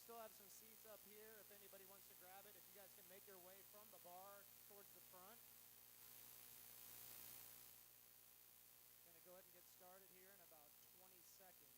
still have some seats up here if anybody wants to grab it. If you guys can make your way from the bar towards the front. Going to go ahead and get started here in about 20 seconds.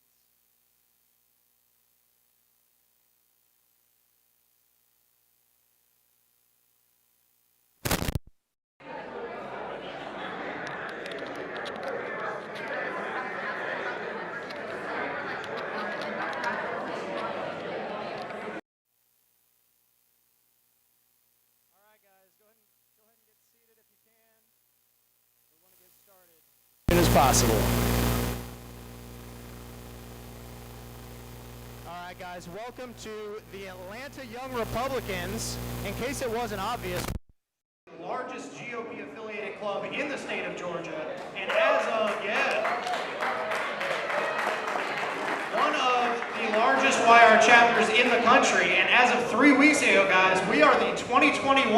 Possible. All right, guys, welcome to the Atlanta Young Republicans. In case it wasn't obvious, the largest GOP-affiliated club in the state of Georgia, and as of one of the largest YR chapters in the country, and as of 3 weeks ago, guys, we are the 2021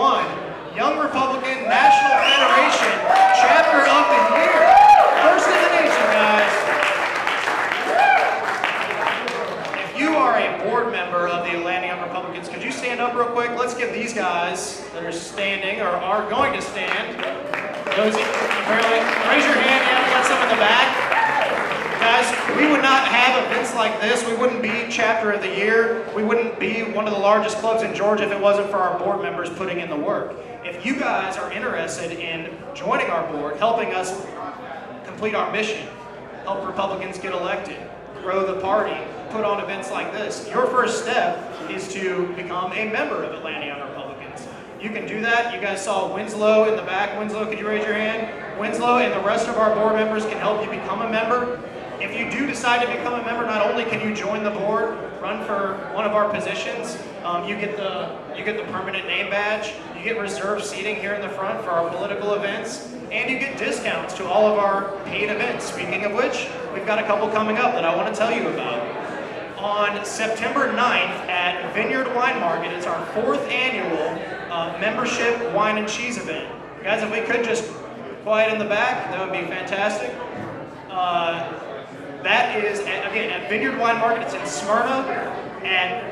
Young Republican National Federation Chapter of the Year. First in the nation, guys. If you are a board member of the Atlanta Young Republicans, could you stand up real quick? Let's give these guys that are standing or are going to stand. Those apparently, raise your hand. Yeah, we got some in the back. Guys, we would not have events like this. We wouldn't be Chapter of the Year. We wouldn't be one of the largest clubs in Georgia if it wasn't for our board members putting in the work. If you guys are interested in joining our board, helping us complete our mission, help Republicans get elected, grow the party, put on events like this, your first step is to become a member of Atlanta Young Republicans. You can do that. You guys saw Winslow in the back. Winslow, could you raise your hand? Winslow and the rest of our board members can help you become a member. If you do decide to become a member, not only can you join the board, run for one of our positions, you get the permanent name badge, you get reserved seating here in the front for our political events, and you get discounts to all of our paid events. Speaking of which, we've got a couple coming up that I want to tell you about. On September 9th at Vineyard Wine Market, it's our 4th annual membership wine and cheese event. Guys, if we could just quiet in the back, that would be fantastic. That is, again, at Vineyard Wine Market. It's in Smyrna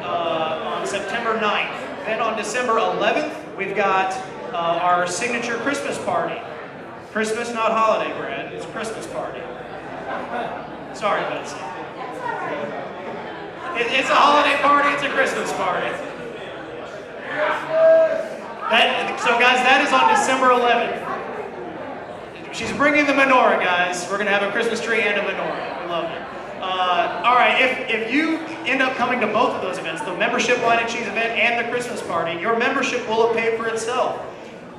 on September 9th. Then on December 11th, we've got our signature Christmas party. Christmas, not holiday, Brad. It's a Christmas party. Sorry, Betsy. It's a holiday party. It's a Christmas party. So, guys, that is on December 11th. She's bringing the menorah, guys. We're going to have a Christmas tree and a menorah. We love it. All right, if you end up coming to both of those events, the membership wine and cheese event and the Christmas party, your membership will have paid for itself.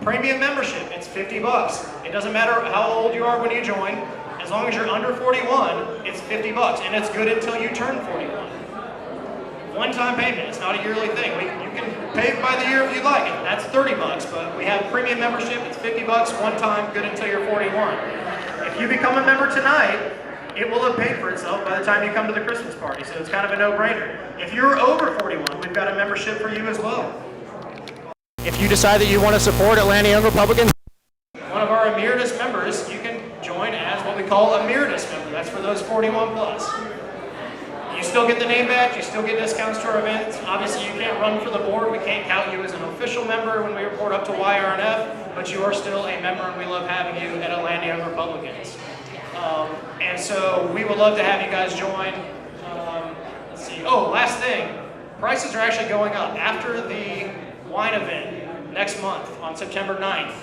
Premium membership, it's $50. It doesn't matter how old you are when you join. As long as you're under 41, it's $50, and it's good until you turn 41. One-time payment. It's not a yearly thing. You can pay by the year if you'd like it. That's $30, but we have premium membership. It's $50 one time, good until you're 41. If you become a member tonight, it will have paid for itself by the time you come to the Christmas party, so it's kind of a no-brainer. If you're over 41, we've got a membership for you as well. If you decide that you want to support Atlanta Young Republicans, one of our emeritus members, you can join as what we call a emeritus member. That's for those 41 plus. You still get the name badge, you still get discounts to our events. Obviously, you can't run for the board. We can't count you as an official member when we report up to YRNF, but you are still a member, and we love having you at Atlanta Young Republicans. And so we would love to have you guys join. Let's see. Oh, last thing. Prices are actually going up. After the wine event next month on September 9th,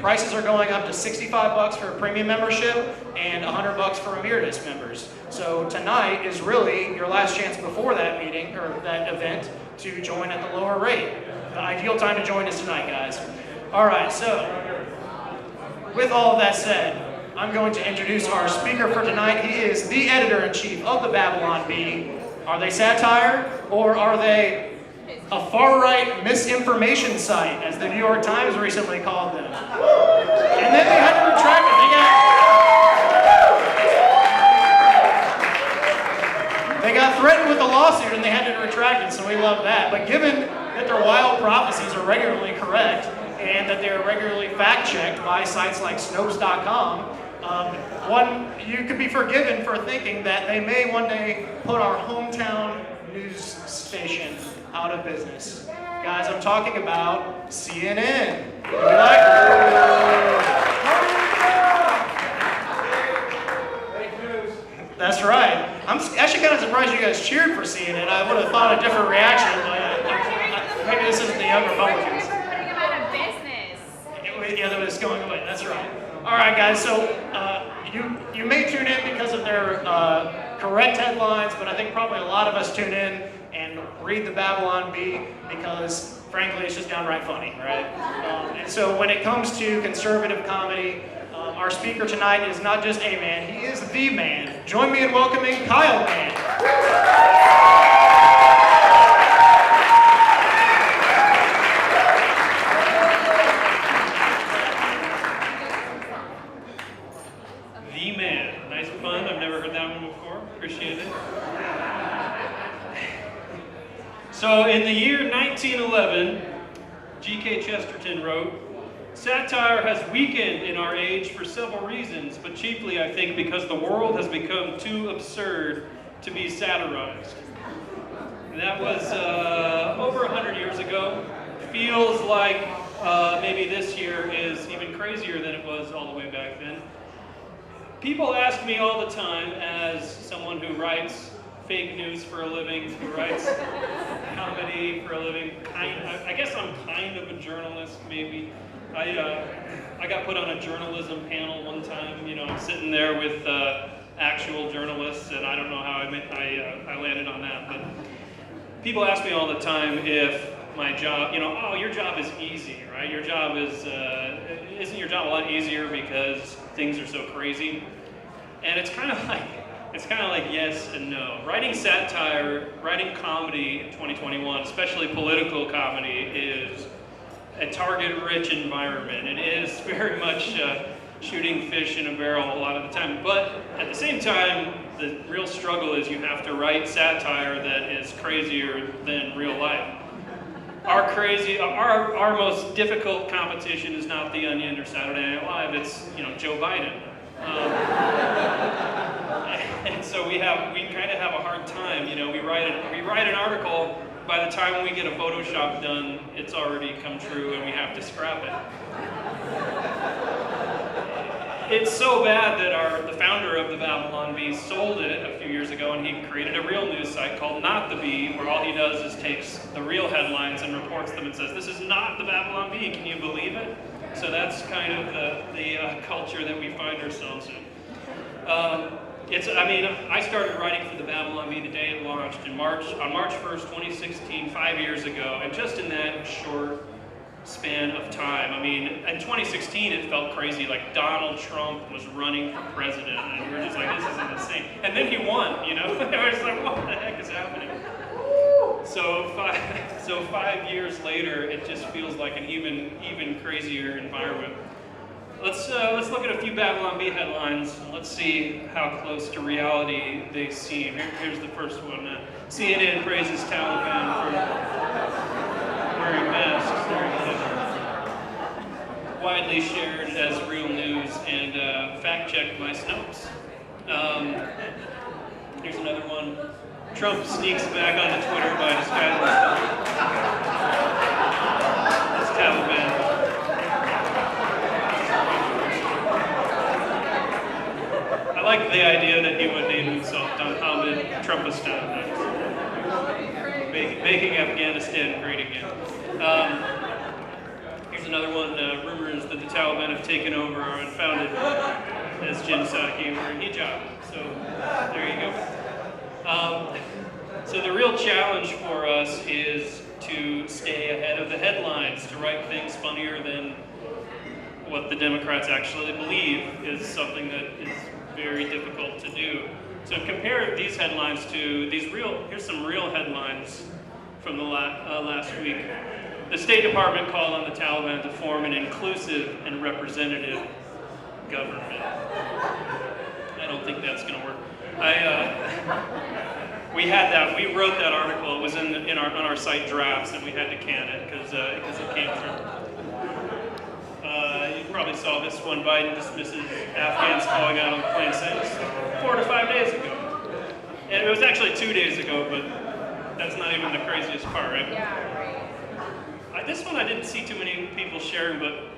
prices are going up to $65 for a premium membership and $100 for emeritus members. So tonight is really your last chance before that meeting or that event to join at the lower rate. The ideal time to join is tonight, guys. All right, so with all of that said, I'm going to introduce our speaker for tonight. He is the editor-in-chief of the Babylon Bee. Are they satire, or are they a far-right misinformation site, as the New York Times recently called them? And then they had to retract it. They got threatened with a lawsuit, and they had to retract it, so we love that. But given that their wild prophecies are regularly correct, and that they're regularly fact-checked by sites like Snopes.com, you could be forgiven for thinking that they may one day put our hometown news station out of business. Guys, I'm talking about CNN. Would you That's right. I'm actually kind of surprised you guys cheered for CNN. I would have thought a different reaction, but maybe this isn't the Young Republicans. Putting them out of business. Yeah, that was going away. That's right. All right, guys. So you may tune in because of their correct headlines, but I think probably a lot of us tune in and read the Babylon Bee because, frankly, it's just downright funny, right? And so when it comes to conservative comedy, our speaker tonight is not just a man, he is the man. Join me in welcoming Kyle Mann. The Man. Nice pun. I've never heard that one before. Appreciate it. So in the year 1911, G.K. Chesterton wrote, "Satire has weakened in our age for several reasons, but chiefly, I think, because the world has become too absurd to be satirized." And that was over 100 years ago. Feels like maybe this year is even crazier than it was all the way back then. People ask me all the time, as someone who writes fake news for a living, who writes comedy for a living, I guess I'm kind of a journalist, maybe. I got put on a journalism panel one time. You know, I'm sitting there with actual journalists, and I don't know how I landed on that. But people ask me all the time if my job, you know, oh, your job is easy, right? Your job is, isn't your job a lot easier because things are so crazy? And it's kind of like yes and no. Writing satire, writing comedy in 2021, especially political comedy, is a target-rich environment. It is very much shooting fish in a barrel a lot of the time. But at the same time, the real struggle is you have to write satire that is crazier than real life. Our most difficult competition is not The Onion or Saturday Night Live. It's, you know, Joe Biden. And so we kind of have a hard time. You know, we write an article. By the time we get a Photoshop done, it's already come true, and we have to scrap it. It's so bad that the founder of the Babylon Bee sold it a few years ago, and he created a real news site called Not the Bee, where all he does is takes the real headlines and reports them and says, "This is not the Babylon Bee. Can you believe it?" So that's kind of the culture that we find ourselves in. I started writing for the Babylon Bee the day it launched on March 1st, 2016, 5 years ago, and just in that short span of time, I mean, in 2016 it felt crazy, like Donald Trump was running for president, and we were just like, this is insane. And then he won, you know? I was like, what the heck is happening? So 5 years later, it just feels like an even crazier environment. Let's look at a few Babylon Bee headlines, and let's see how close to reality they seem. Here's the first one. CNN praises Taliban for wearing masks. There you go. Widely shared as real news and fact-checked by Snopes. Here's another one. Trump sneaks back onto Twitter by disguise himself. That's Taliban. I like the idea that he would name himself Hamid Trumpistan, making Afghanistan great again. Here's another one. Rumors that the Taliban have taken over and founded as Jen Psaki wearing hijab. So there you go. So the real challenge for us is to stay ahead of the headlines, to write things funnier than what the Democrats actually believe is something that is very difficult to do. So compare these headlines to here's some real headlines from the last week. The State Department called on the Taliban to form an inclusive and representative government. I don't think that's going to work. We wrote that article. It was on our site drafts, and we had to can it because it came through. You probably saw this one. Biden dismisses Afghans calling out on plane 6 4 to 5 days ago. And it was actually 2 days ago, but That's not even the craziest part, right? Yeah, right. This one I didn't see too many people sharing, but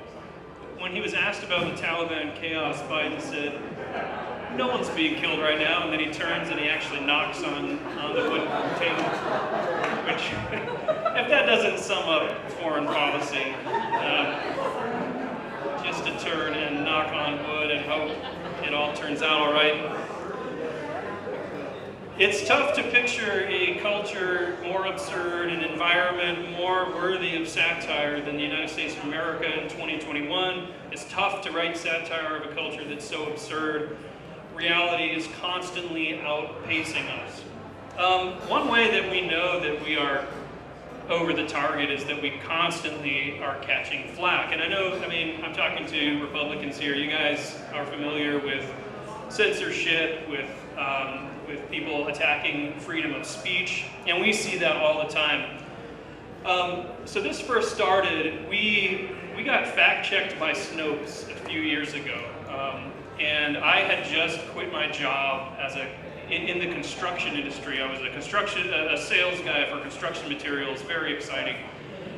when he was asked about the Taliban chaos, Biden said, "No one's being killed right now," and then he turns and he actually knocks on the wood table. Which, if that doesn't sum up foreign policy, just to turn and knock on wood and hope it all turns out all right. It's tough to picture a culture more absurd, an environment more worthy of satire than the United States of America in 2021. It's tough to write satire of a culture that's so absurd. Reality is constantly outpacing us. One way that we know that we are over the target is that we constantly are catching flack. And I'm talking to Republicans here. You guys are familiar with censorship, with people attacking freedom of speech, and we see that all the time. So this first started, we got fact-checked by Snopes a few years ago, and I had just quit my job in the construction industry. I was a sales guy for construction materials, very exciting,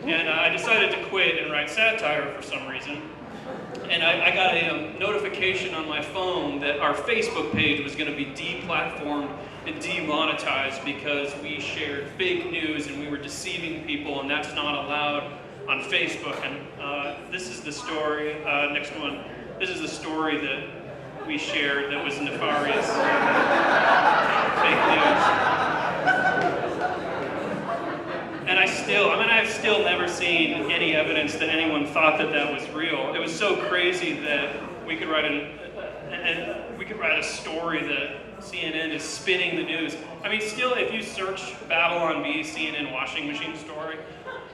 and I decided to quit and write satire for some reason. And I got a notification on my phone that our Facebook page was going to be deplatformed and demonetized because we shared fake news and we were deceiving people, and that's not allowed on Facebook. And this is the story. Next one. This is the story that we shared that was nefarious. Fake news. And I've still never seen any evidence that anyone thought that was real. It was so crazy that we could write a story that CNN is spinning the news. Still, if you search Babylon Bee CNN washing machine story,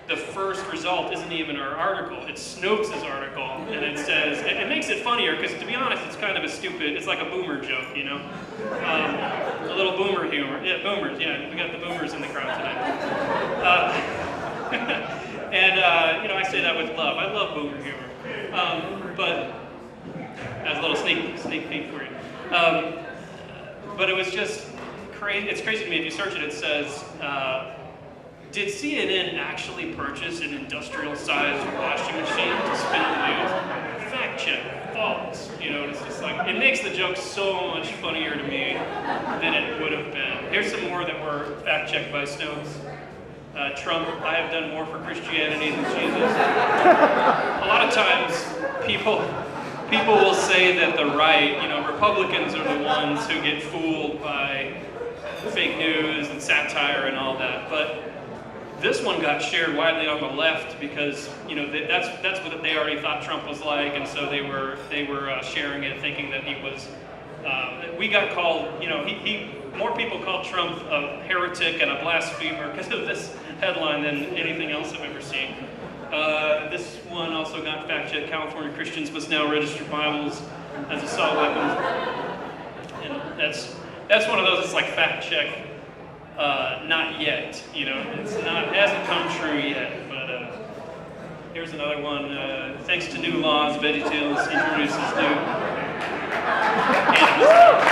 the first result isn't even our article. It's Snopes' article, and it says, it makes it funnier because, to be honest, it's kind of it's like a boomer joke, you know? A little boomer humor. Yeah, boomers, yeah, we got the boomers in the crowd tonight. I say that with love. I love boomer humor. But as a little sneak peek for you. But it was just crazy. It's crazy to me. If you search it, it says, did CNN actually purchase an industrial-sized washing machine to spin the news? Fact check, false. It's just like, it makes the joke so much funnier to me than it would have been. Here's some more that were fact-checked by Snopes. Trump, I have done more for Christianity than Jesus. A lot of times, people will say that the right, Republicans are the ones who get fooled by fake news and satire and all that. But this one got shared widely on the left because that's what they already thought Trump was like, and so they were sharing it, thinking that he was. We got called, more people called Trump a heretic and a blasphemer because of this headline than anything else I've ever seen. This one also got fact-checked. California Christians must now register Bibles as assault weapons, and that's one of those. It's like fact-check. Not yet, it hasn't come true yet, but here's another one. Thanks to new laws, VeggieTales introduces new animals.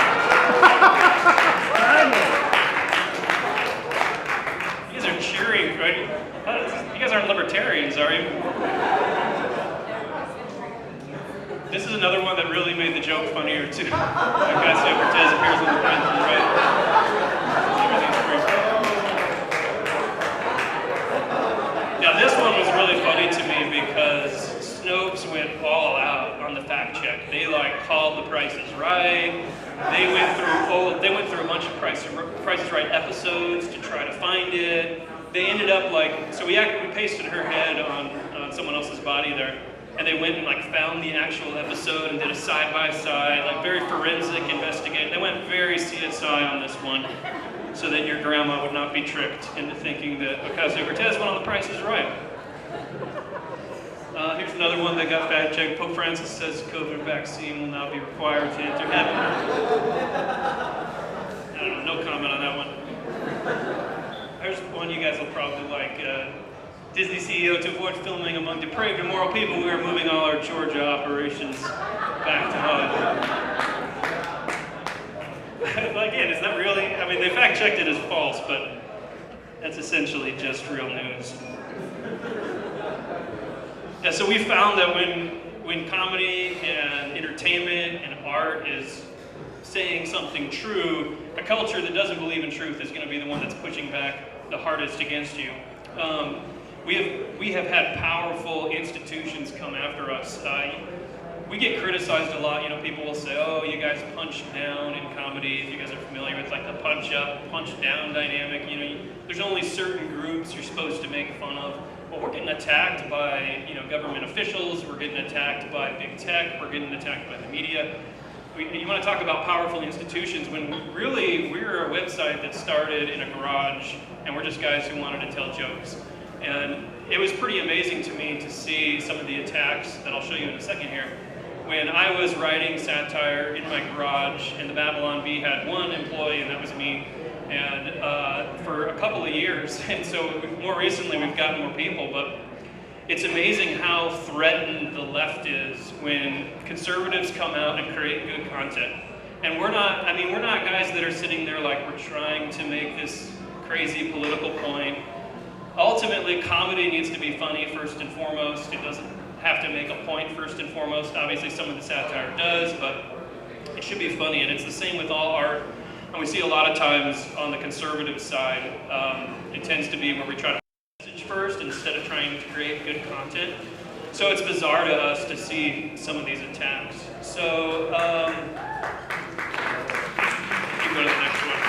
You guys are cheering, right? You guys aren't libertarians, are you? This is another one that really made the joke funnier, too. Ocasio-Cortez appears on the print, right? Now this one was really funny to me because Snopes went all out on the fact check. They called the prices right. They went through a bunch of Price is Right episodes to try to find it. They ended up we pasted her head on someone else's body there, and they went and found the actual episode and did a side-by-side, very forensic investigation. They went very CSI on this one, so that your grandma would not be tricked into thinking that Ocasio-Cortez went on the Price is Right. Here's another one that got fact-checked. Pope Francis says COVID vaccine will now be required to enter heaven. I don't know, no comment on that one. There's one you guys will probably like. Disney CEO to avoid filming among depraved, immoral people, we are moving all our Georgia operations back to Hollywood. Again, it's not really, they fact-checked it as false, but That's essentially just real news. Yeah, so we found that when comedy and entertainment and art is saying something true, a culture that doesn't believe in truth is going to be the one that's pushing back the hardest against you. We have had powerful institutions come after us. We get criticized a lot. You know, people will say, "Oh, you guys punch down in comedy." If you guys are familiar with like the punch up, punch down dynamic, you know, there's only certain groups you're supposed to make fun of. Well, we're getting attacked by, you know, government officials. We're getting attacked by big tech. We're getting attacked by the media. You want to talk about powerful institutions when really we're a website that started in a garage and we're just guys who wanted to tell jokes. And it was pretty amazing to me to see some of the attacks that I'll show you in a second here. When I was writing satire in my garage and the Babylon Bee had one employee and that was me, and for a couple of years, and so more recently we've gotten more people, but it's amazing how threatened the left is when conservatives come out and create good content. And we're not guys that are sitting there like we're trying to make this crazy political point. Ultimately, comedy needs to be funny first and foremost. It doesn't have to make a point first and foremost. Obviously, some of the satire does, but it should be funny. And it's the same with all art. And we see a lot of times on the conservative side, it tends to be where we try to message first instead of trying to create good content. So it's bizarre to us to see some of these attacks. So you can go to the next one.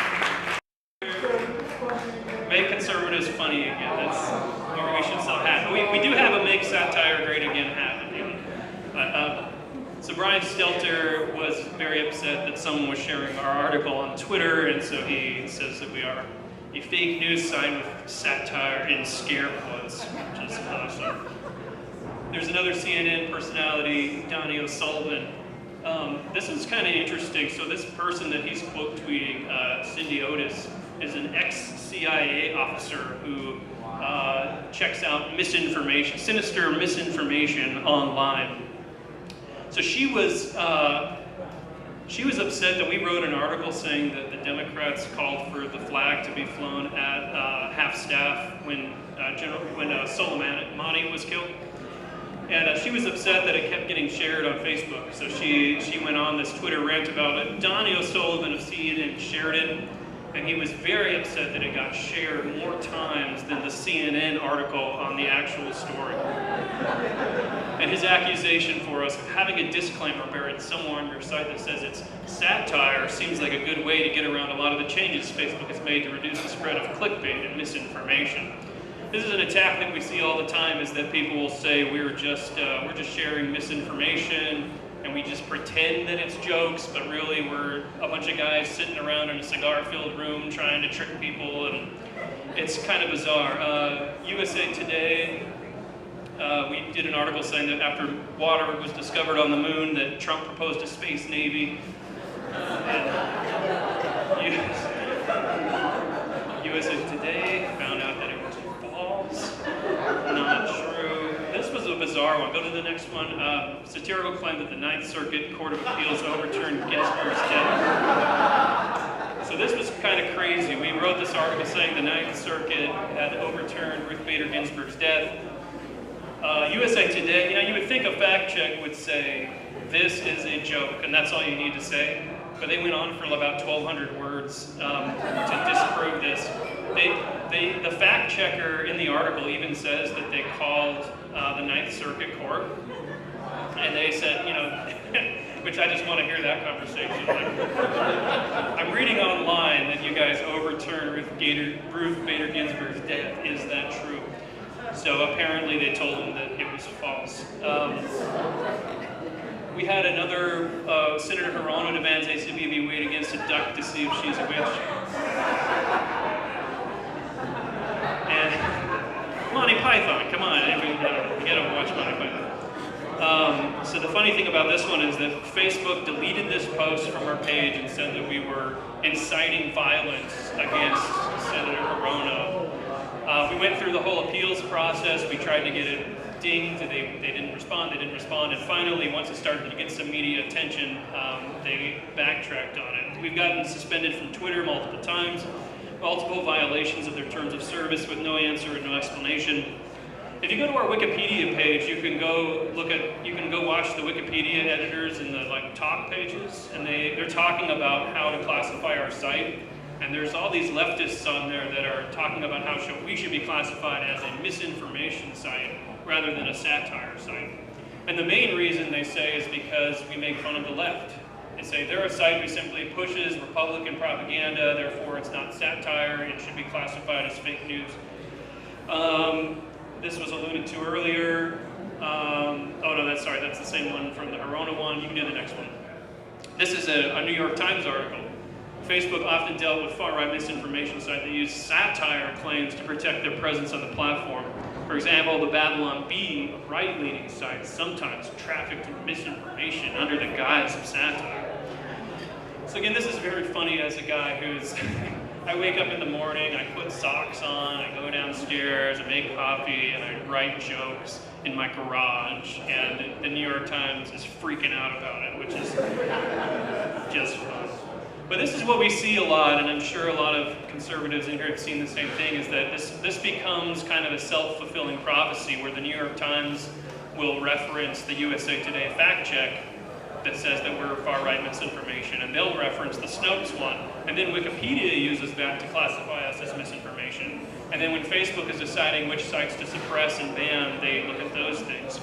Make conservatives funny again. That's where we should sell hats. We do have a Make Satire Great Again hat. So Brian Stelter was very upset that someone was sharing our article on Twitter, and so he says that we are a fake news site with satire in scare quotes, which is awesome. There's another CNN personality, Donnie O'Sullivan. This is kind of interesting. So this person that he's quote tweeting, Cindy Otis, is an ex-CIA officer who checks out misinformation, sinister misinformation online. So she was upset that we wrote an article saying that the Democrats called for the flag to be flown at half staff when Soleimani was killed. And she was upset that it kept getting shared on Facebook. So she went on this Twitter rant about it. Donnie O'Sullivan of CNN shared it, and he was very upset that it got shared more times than the CNN article on the actual story. And his accusation for us of having a disclaimer buried somewhere on your site that says it's satire seems like a good way to get around a lot of the changes Facebook has made to reduce the spread of clickbait and misinformation. This is an attack that we see all the time, is that people will say we're just sharing misinformation and we just pretend that it's jokes, but really we're a bunch of guys sitting around in a cigar-filled room trying to trick people, and it's kind of bizarre. USA Today, we did an article saying that after water was discovered on the moon, that Trump proposed a space navy. USA Today found out that it was false, not true. This was a bizarre one. Go to the next one. Satirical claim that the Ninth Circuit Court of Appeals overturned Ginsburg's death. So this was kind of crazy. We wrote this article saying the Ninth Circuit had overturned Ruth Bader Ginsburg's death. USA Today, you know, you would think a fact check would say, this is a joke, and that's all you need to say. But they went on for about 1,200 words to disprove this. The fact checker in the article even says that they called the Ninth Circuit Court, and they said, you know, which I just want to hear that conversation. Like, I'm reading online that you guys overturned Ruth Bader Ginsburg's death. Is that true? So apparently they told him that it was false. We had another Senator Hirono demands ACB weighed against a duck to see if she's a witch. And Monty Python, come on, you gotta watch Monty Python. So the funny thing about this one is that Facebook deleted this post from our page and said that we were inciting violence against Senator Hirono. We went through the whole appeals process. We tried to get it dinged. They didn't respond. And finally, once it started to get some media attention, they backtracked on it. We've gotten suspended from Twitter multiple times. multiple violations of their terms of service with no answer and no explanation. If you go to our Wikipedia page, you can go watch the Wikipedia editors in the top pages, and they're talking about how to classify our site. And there's all these leftists on there that are talking about how we should be classified as a misinformation site rather than a satire site. And the main reason they say is because we make fun of the left. They say they're a site who simply pushes Republican propaganda, therefore it's not satire, it should be classified as fake news. This was alluded to earlier. Oh no, that's the same one from the Herona one. You can do the next one. This is a New York Times article. Facebook often dealt with far-right misinformation sites that use satire claims to protect their presence on the platform. For example, the Babylon Bee, a right-leaning site, sometimes trafficked in misinformation under the guise of satire. So again, this is very funny as a guy who's, I wake up in the morning, I put socks on, I go downstairs, I make coffee, and I write jokes in my garage, and the New York Times is freaking out about it, which is just fun. But this is what we see a lot, and I'm sure a lot of conservatives in here have seen the same thing, is that this becomes kind of a self-fulfilling prophecy where the New York Times will reference the USA Today fact check that says that we're far-right misinformation, and they'll reference the Snopes one, and then Wikipedia uses that to classify us as misinformation. And then when Facebook is deciding which sites to suppress and ban, they look at those things.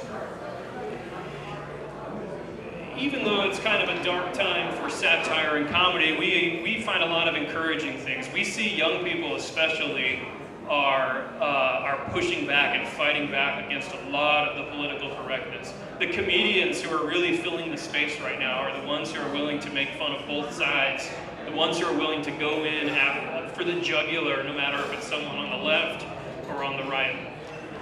Even though it's kind of a dark time for satire and comedy, we find a lot of encouraging things. We see young people especially are pushing back and fighting back against a lot of the political correctness. The comedians who are really filling the space right now are the ones who are willing to make fun of both sides, the ones who are willing to go in for the jugular, no matter if it's someone on the left or on the right.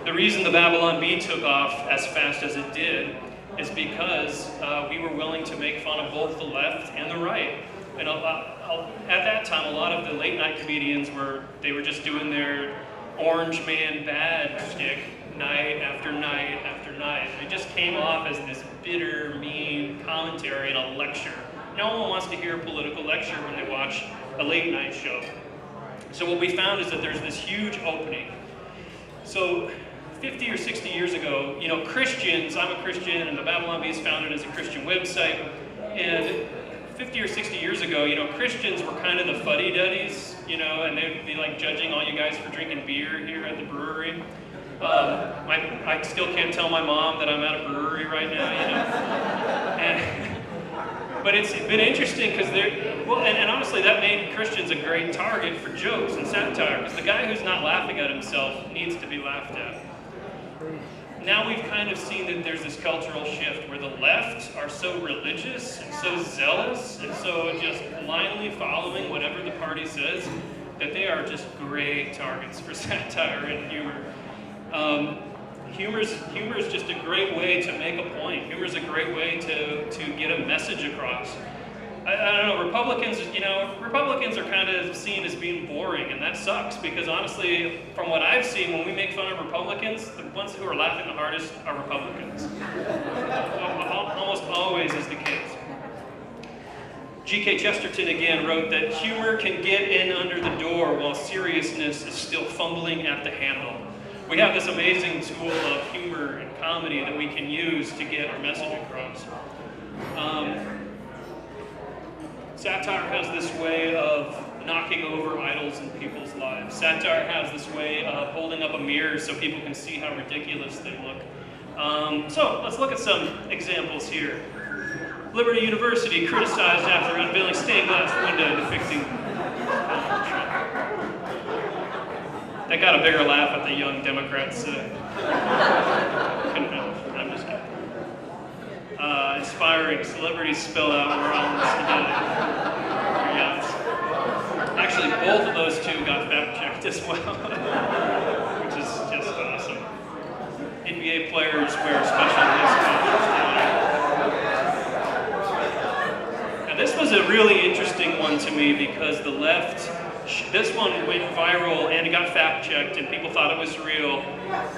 The reason the Babylon Bee took off as fast as it did is because we were willing to make fun of both the left and the right. And at that time, a lot of the late night comedians were just doing their orange man bad shtick night after night after night. It just came off as this bitter, mean commentary in a lecture. No one wants to hear a political lecture when they watch a late night show. So what we found is that there's this huge opening. So 50 or 60 years ago, Christians, I'm a Christian, and the Babylon Bee is founded as a Christian website, and 50 or 60 years ago, Christians were kind of the fuddy-duddies, and they'd be judging all you guys for drinking beer here at the brewery. I still can't tell my mom that I'm at a brewery right now, but it's been interesting because and honestly, that made Christians a great target for jokes and satire, because the guy who's not laughing at himself needs to be laughed at. Now we've kind of seen that there's this cultural shift where the left are so religious and so zealous and so just blindly following whatever the party says that they are just great targets for satire and humor. Humor is just a great way to make a point. Humor is a great way to get a message across. I don't know, Republicans are kind of seen as being boring, and that sucks, because honestly, from what I've seen, when we make fun of Republicans, the ones who are laughing the hardest are Republicans. Almost always is the case. G.K. Chesterton again wrote that humor can get in under the door while seriousness is still fumbling at the handle. We have this amazing tool of humor and comedy that we can use to get our message across. Satire has this way of knocking over idols in people's lives. Satire has this way of holding up a mirror so people can see how ridiculous they look. So let's look at some examples here. Liberty University criticized after unveiling stained glass window depicting That got a bigger laugh at the young Democrats. Couldn't help. I'm just kidding. Inspiring celebrities spell out we're all in this together. Yes. Actually, both of those two got fact-checked as well, which is just awesome. NBA players wear special wristbands. Now, this was a really interesting one to me because the left, this one went viral and it got fact-checked and people thought it was real,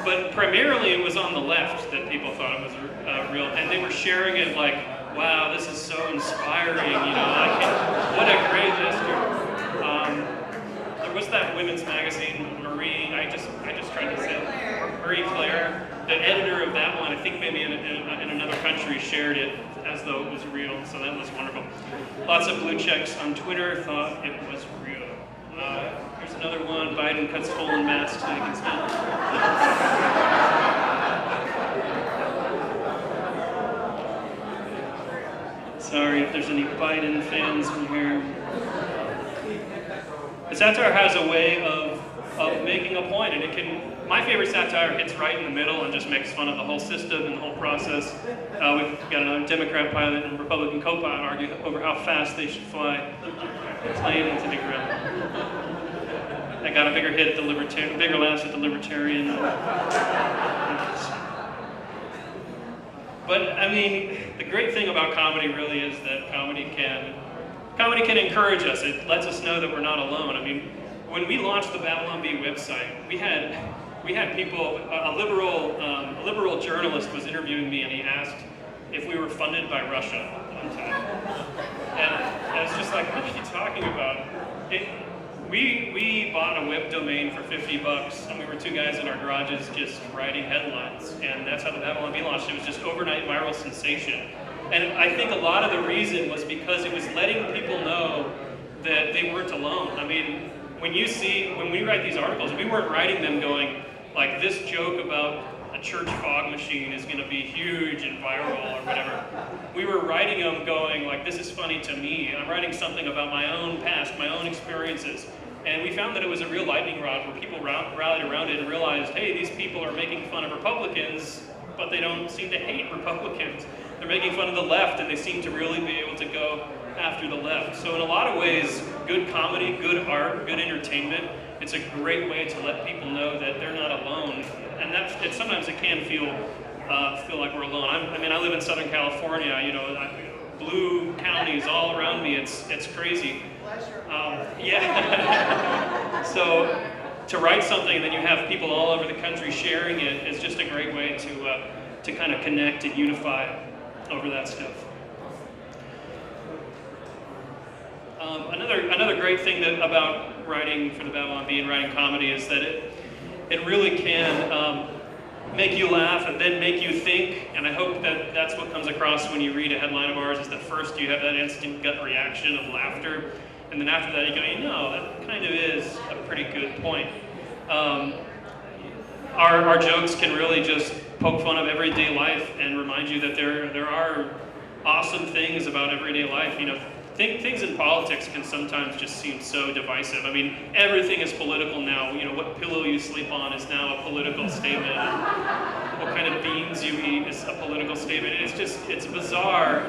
but primarily it was on the left that people thought it was real, and they were sharing it like, wow, this is so inspiring, you know, what a great gesture. There was that women's magazine, Marie? I just tried to say Marie Claire, the editor of that one. I think maybe in another country shared it as though it was real. So that was wonderful. Lots of blue checks on Twitter. Thought it was real. Here's another one. Biden cuts hole in mask so he can smell. Sorry if there's any Biden fans in here. The satire has a way of making a point, and it can. My favorite satire hits right in the middle and just makes fun of the whole system and the whole process. We've got another Democrat pilot and Republican co-pilot argue over how fast they should fly the plane into the ground. I got a bigger hit at the libertarian, bigger laughs at the libertarian. But I mean, the great thing about comedy really is that comedy can encourage us. It lets us know that we're not alone. I mean, when we launched the Babylon Bee website, we had people. A liberal journalist was interviewing me, and he asked if we were funded by Russia one time. And I was just like, what are you talking about? We bought a web domain for $50, and we were two guys in our garages just writing headlines, and that's how the Babylon Bee launched. It was just overnight viral sensation. And I think a lot of the reason was because it was letting people know that they weren't alone. I mean, when we write these articles, we weren't writing them going, like, this joke about a church fog machine is gonna be huge and viral or whatever. We were writing them going, like, this is funny to me. I'm writing something about my own past, my own experiences. And we found that it was a real lightning rod where people rallied around it and realized, hey, these people are making fun of Republicans, but they don't seem to hate Republicans. They're making fun of the left, and they seem to really be able to go after the left. So in a lot of ways, good comedy, good art, good entertainment, it's a great way to let people know that they're not alone. And sometimes it can feel like we're alone. I mean, I live in Southern California, you know, blue counties all around me, it's crazy. Yeah. So to write something and then you have people all over the country sharing it is just a great way to kind of connect and unify over that stuff. Another great thing about writing for the Babylon Bee and writing comedy is that it really can make you laugh and then make you think, and I hope that that's what comes across when you read a headline of ours, is that first you have that instant gut reaction of laughter, and then after that you go, you know, that kind of is a pretty good point. Our jokes can really just poke fun of everyday life and remind you that there are awesome things about everyday life. You know, things in politics can sometimes just seem so divisive. I mean, everything is political now. You know, what pillow you sleep on is now a political statement. What kind of beans you eat is a political statement. It's bizarre.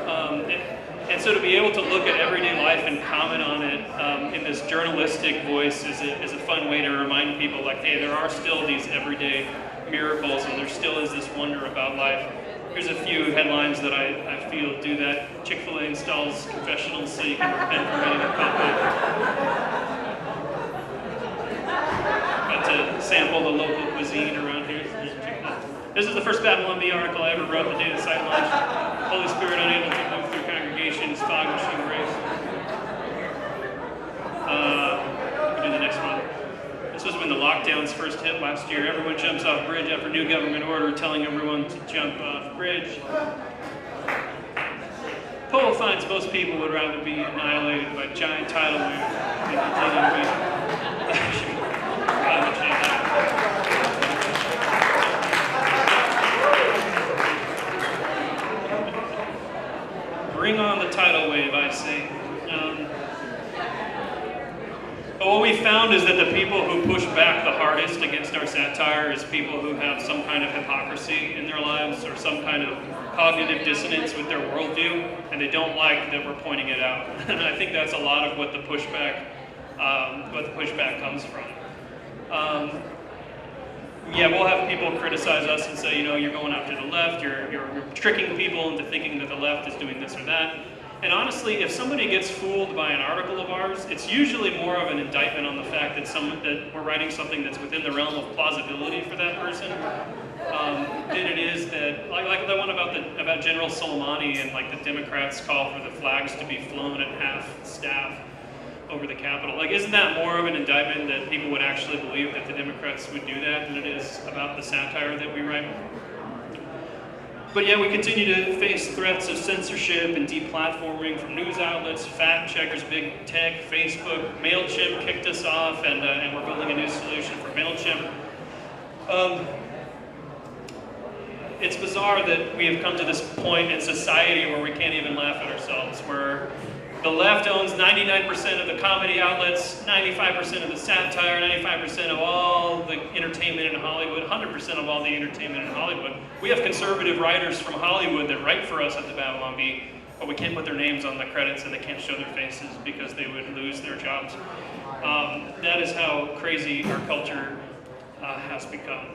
And so to be able to look at everyday life and comment on it in this journalistic voice is a fun way to remind people, like, hey, there are still these everyday miracles, and there still is this wonder about life. Here's a few headlines that I feel do that. Chick-fil-A installs confessionals so you can repent for getting a coffee. Got to sample the local cuisine around here. This is the first Babylon Bee article I ever wrote the day the site launched. Holy Spirit unable to move through congregations, fog machine race. We'll do the next one. This was when the lockdowns first hit last year. Everyone jumps off bridge after new government order telling everyone to jump off bridge. Poll finds most people would rather be annihilated by giant tidal wave than continue to be climate change. Bring on the tidal wave, I say. But what we found is that the people who push back the hardest against our satire is people who have some kind of hypocrisy in their lives or some kind of cognitive dissonance with their worldview, and they don't like that we're pointing it out. And I think that's a lot of what the pushback comes from. Yeah, we'll have people criticize us and say, you know, you're going after the left, you're tricking people into thinking that the left is doing this or that. And honestly, if somebody gets fooled by an article of ours, it's usually more of an indictment on the fact that we're writing something that's within the realm of plausibility for that person, than it is that, like the one about General Soleimani and like the Democrats call for the flags to be flown at half staff. over the Capitol. Like, isn't that more of an indictment that people would actually believe that the Democrats would do that than it is about the satire that we write? But yet we continue to face threats of censorship and deplatforming from news outlets, fact checkers, big tech, Facebook. MailChimp kicked us off, and we're building a new solution for MailChimp. It's bizarre that we have come to this point in society where we can't even laugh at ourselves, where the left owns 99% of the comedy outlets, 95% of the satire, 95% of all the entertainment in Hollywood, 100% of all the entertainment in Hollywood. We have conservative writers from Hollywood that write for us at the Babylon Bee, but we can't put their names on the credits and they can't show their faces because they would lose their jobs. That is how crazy our culture has become.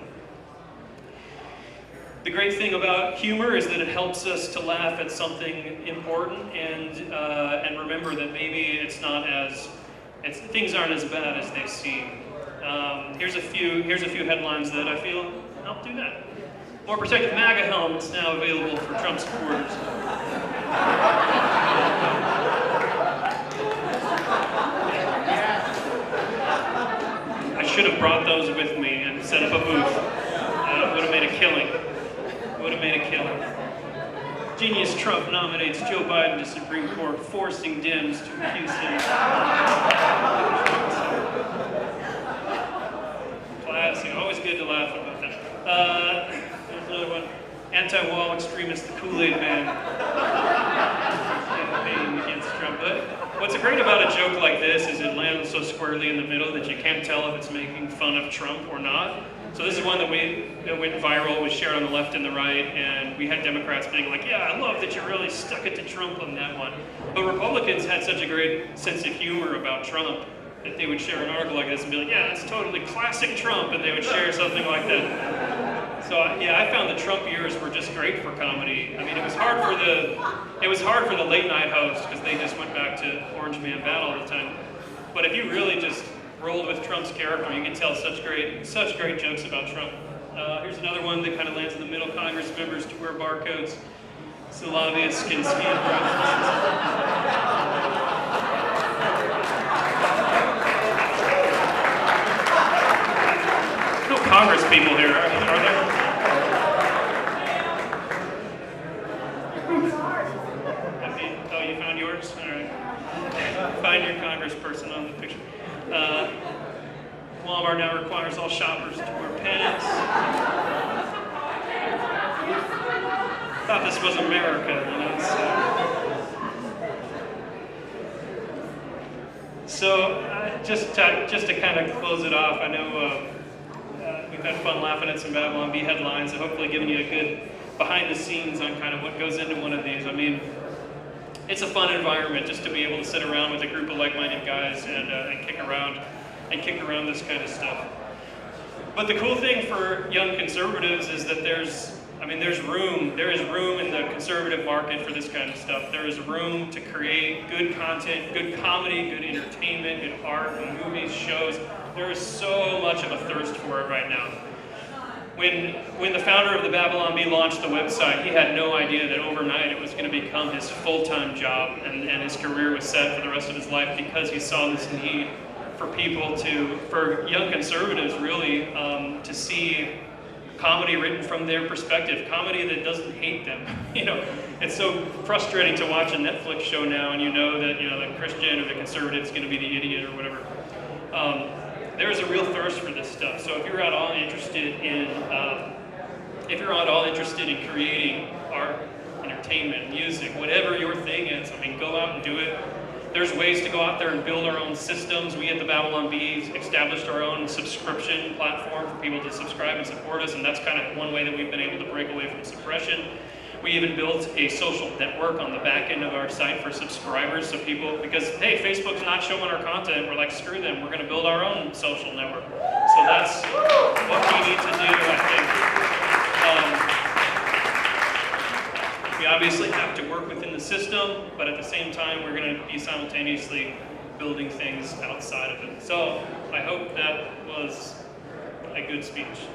The great thing about humor is that it helps us to laugh at something important and remember that maybe things aren't as bad as they seem. Here's a few headlines that I feel help do that. More protective MAGA helmets now available for Trump supporters. I should have brought those with me and set up a booth. Would have made a killing. Genius Trump nominates Joe Biden to Supreme Court, forcing Dems to accuse him. Classic. Always good to laugh about that. There's another one. Anti-wall extremist, the Kool-Aid Man. Campaign against Trump. But what's great about a joke like this is it lands so squarely in the middle that you can't tell if it's making fun of Trump or not. So this is one that went viral, was shared on the left and the right, and we had Democrats being like, yeah, I love that you really stuck it to Trump on that one. But Republicans had such a great sense of humor about Trump that they would share an article like this and be like, yeah, that's totally classic Trump, and they would share something like that. So yeah, I found the Trump years were just great for comedy. I mean, it was hard for the late night hosts because they just went back to Orange Man Bad all the time. But if you really just rolled with Trump's character, you can tell such great jokes about Trump. Here's another one that kind of lands in the middle. Congress members to wear barcodes so lobbyists can scan processes. No Congress people here, are there? Oh, you found yours? All right. Find your congressperson on the picture. Walmart now requires all shoppers to wear pants. Thought this was America, you know. So just to kind of close it off, I know we've had fun laughing at some Babylon Bee headlines and hopefully giving you a good behind the scenes on kind of what goes into one of these. I mean, it's a fun environment just to be able to sit around with a group of like-minded guys and kick around this kind of stuff. But the cool thing for young conservatives is that there is room in the conservative market for this kind of stuff. There is room to create good content, good comedy, good entertainment, good art, movies, shows. There is so much of a thirst for it right now. When the founder of the Babylon Bee launched the website, he had no idea that overnight it was going to become his full-time job and his career was set for the rest of his life because he saw this need for young conservatives really, to see comedy written from their perspective, comedy that doesn't hate them. You know, it's so frustrating to watch a Netflix show now and you know that, the Christian or the conservative is going to be the idiot or whatever. There is a real thirst for this stuff. So if you're at all interested in creating art, entertainment, music, whatever your thing is, I mean, go out and do it. There's ways to go out there and build our own systems. We at the Babylon Bee established our own subscription platform for people to subscribe and support us, and that's kind of one way that we've been able to break away from suppression. We even built a social network on the back end of our site for subscribers, so because hey, Facebook's not showing our content, we're like, screw them, we're going to build our own social network. So that's what we need to do, I think. We obviously have to work within the system, but at the same time, we're going to be simultaneously building things outside of it. So I hope that was a good speech.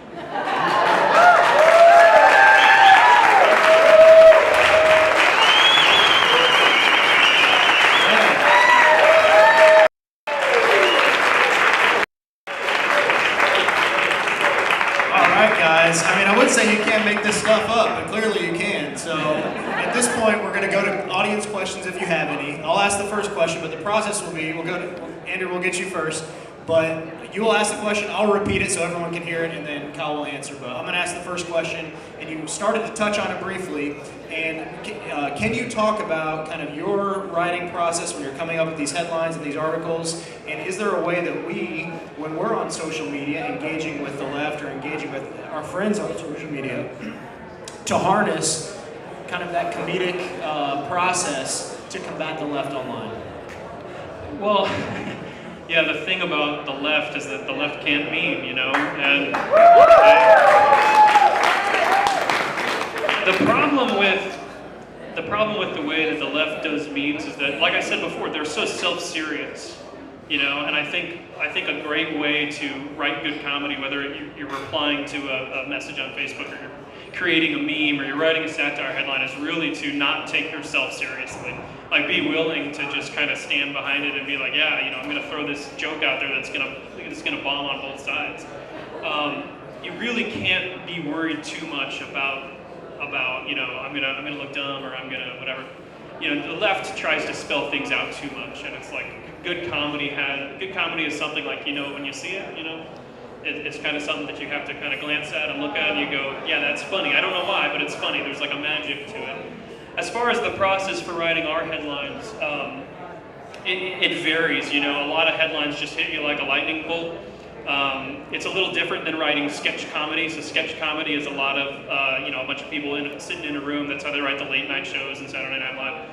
first question, but the process will be, Andrew, we'll get you first, but you will ask the question, I'll repeat it so everyone can hear it, and then Kyle will answer. But I'm going to ask the first question, and you started to touch on it briefly, and can you talk about kind of your writing process when you're coming up with these headlines and these articles, and is there a way that we, when we're on social media, engaging with the left or engaging with our friends on social media, to harness kind of that comedic process to combat the left online? Well, yeah, the thing about the left is that the left can't meme, you know, and the problem with the way that the left does memes is that, like I said before, they're so self-serious, you know, and I think a great way to write good comedy, whether you're replying to a message on Facebook or you're creating a meme or you're writing a satire headline, is really to not take yourself seriously. Like, be willing to just kind of stand behind it and be like, yeah, you know, I'm going to throw this joke out there that's gonna bomb on both sides. You really can't be worried too much about you know, I'm gonna look dumb or I'm gonna whatever. You know, the left tries to spell things out too much, and it's like good comedy is something like, you know, when you see it, you know. It's kind of something that you have to kind of glance at and look at and you go, yeah, that's funny. I don't know why, but it's funny. There's like a magic to it. As far as the process for writing our headlines, it varies. You know, a lot of headlines just hit you like a lightning bolt. It's a little different than writing sketch comedy. So sketch comedy is a lot of, you know, a bunch of people sitting in a room. That's how they write the late night shows and Saturday Night Live,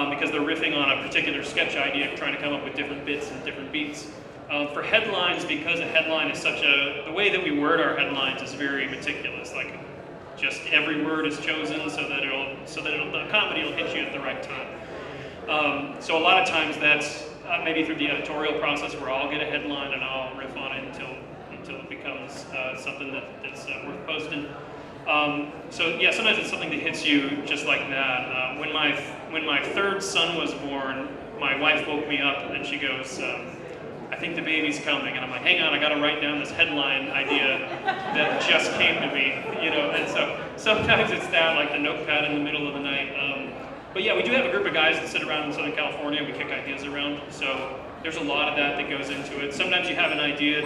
because they're riffing on a particular sketch idea, trying to come up with different bits and different beats. For headlines, because a headline is the way that we word our headlines is very meticulous. Like, just every word is chosen so that the comedy will hit you at the right time. So a lot of times that's maybe through the editorial process where I'll get a headline and I'll riff on it until it becomes something that's worth posting. So yeah, sometimes it's something that hits you just like that. When my third son was born, my wife woke me up and she goes, I think the baby's coming, and I'm like, hang on, I gotta write down this headline idea that just came to me, you know, and so sometimes it's that, like the notepad in the middle of the night. But yeah, we do have a group of guys that sit around in Southern California, we kick ideas around, so there's a lot of that goes into it. Sometimes you have an idea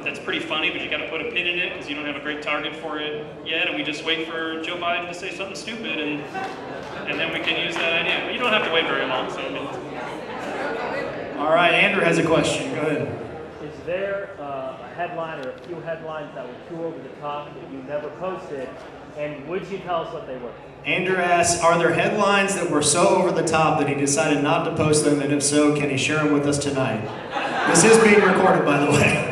that's pretty funny, but you gotta put a pin in it because you don't have a great target for it yet, and we just wait for Joe Biden to say something stupid, and then we can use that idea. But you don't have to wait very long, so I mean. All right, Andrew has a question. Go ahead. Is there a headline or a few headlines that were too over the top that you never posted, and would you tell us what they were? Andrew asks, are there headlines that were so over the top that he decided not to post them, and if so, can he share them with us tonight? This is being recorded, by the way.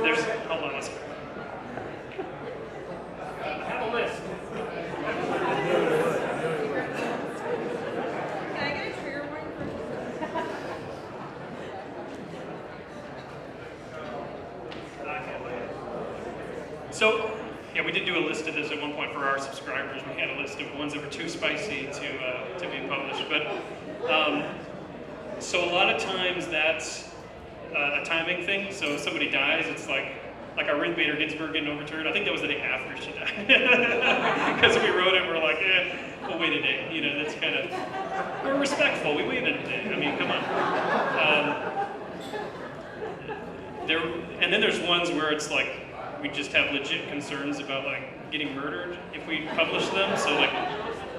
There's hold on a second. I have a list. Can I get a trigger warning first? So, yeah, we did do a list of this at one point for our subscribers. We had a list of ones that were too spicy to be published. But so a lot of times that's a timing thing. So if somebody dies, it's like our Ruth Bader Ginsburg getting overturned. I think that was the day after she died. Because we wrote it, we're like, we'll wait a day. You know, that's kind of, we're respectful. We waited a day. I mean, come on. And then there's ones where it's like, we just have legit concerns about like getting murdered if we publish them. So like,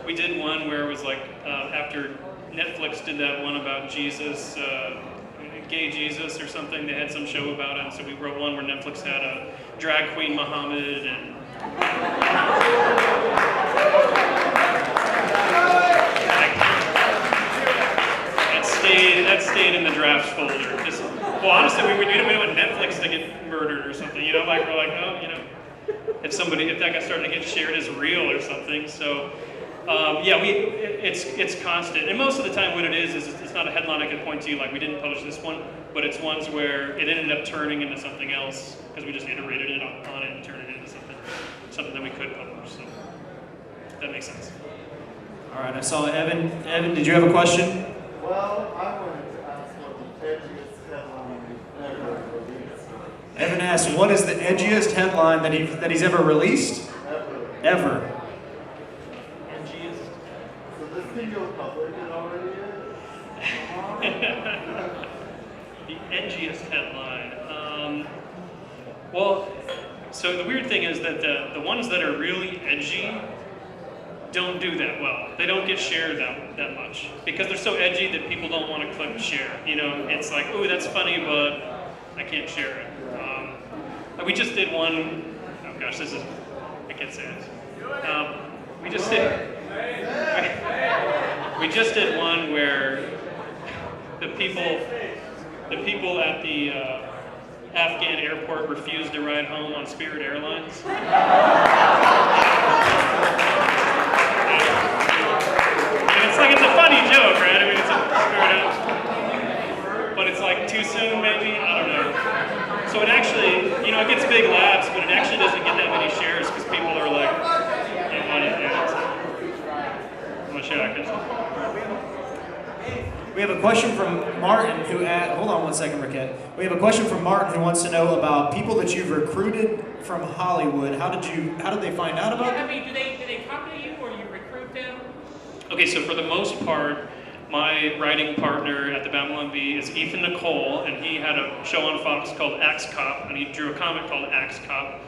we did one where it was like, after Netflix did that one about Jesus, gay Jesus or something, they had some show about it, and so we wrote one where Netflix had a drag queen Muhammad, and that stayed in the drafts folder. Well, honestly, we didn't want Netflix to get murdered or something, you know, like we're like, oh, you know, if that got started to get shared as real or something. So yeah, it's constant, and most of the time what it is it's not a headline I can point to, like we didn't publish this one, but it's ones where it ended up turning into something else because we just iterated it on it and turned it into something that we could publish. So if that makes sense. All right, I saw Evan. Evan, did you have a question? Well, I wanted to ask what the edgiest headline ever released. Evan asks, what is the edgiest headline that he's ever released? Ever. Ever. Can you publish it already? The edgiest headline. Well, so the weird thing is that the ones that are really edgy don't do that well. They don't get shared that much because they're so edgy that people don't want to click share. You know, it's like, ooh, that's funny, but I can't share it. We just did one. Oh gosh, I can't say this. We just did one where the people at the Afghan airport refused to ride home on Spirit Airlines. It's a funny joke, right? I mean, it's a Spirit, but it's like too soon, maybe. I don't know. So it actually, you know, it gets big laughs, but it actually doesn't get that many shares because people are like, "You want it?" Yeah. I'm gonna share it. We have a question from Martin who hold on one second, Raquette. We have a question from Martin who wants to know about people that you've recruited from Hollywood. How did they find out about I them? mean, do they come to you or you recruit them? Okay, so for the most part, my writing partner at the Babylon Bee is Ethan Nicole, and he had a show on Fox called Axe Cop, and he drew a comic called Axe Cop.